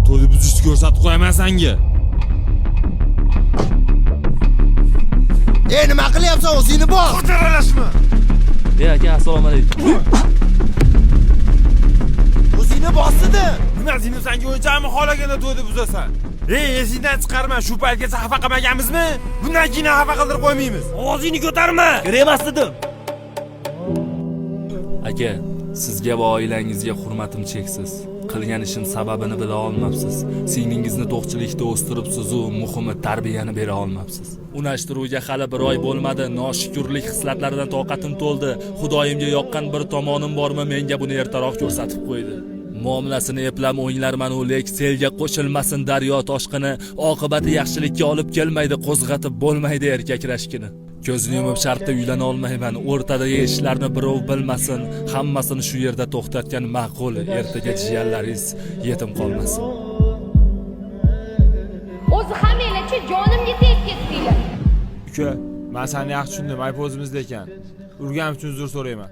to'yni buzishni ko'rsatib qo'yaman senga. Nima qilyapsan o'zingni bos. Xotiralashma. Aka, assalomu alaykum. O'zingni bosdi. Nima seni senga o'yinchami xolaganda to'yni buzasan? Esingdan chiqarma, shu paytgacha xafa qilmaganmizmi? Bundan keyin xafa qildirib qo'ymaymiz. Ovozingni ko'tarma. Kerak emas dedim. Aka, sizga va oilangizga hurmatim cheksiz. Qilgan ishim sababini bila olmabsiz. Singlingizni to'qchilikda o'stiribsiz u muhimi tarbiyani bera olmabsiz. Unashtiruvga hali bir oy bo'lmadi. Noshukurlik hislatlaridan toqatim to'ldi. Xudoyimga yoqqan bir tomonim bormi, menga buni ertaroq ko'rsatib qo'ydi. Muomalasini eplab o'nglarman u lek selga qo'shilmasin daryo toshqini, oqibati yaxshilikka olib kelmaydi, qo'zg'atib bo'lmaydi erkak rashkini. Ko'zni yumib shartda uylana olmayman, o'rtadagi ishlarni birov bilmasin, hammasini shu yerda to'xtatgan ma'qul, ertaga jiyanlaringiz yetim qolmasin. O'zi hammanglarchi jonimga tegib ketdinglar. Uka, men seni yaxshi tushundim, ayb o'zimizda ekan. Urganim uchun uzr so'rayman.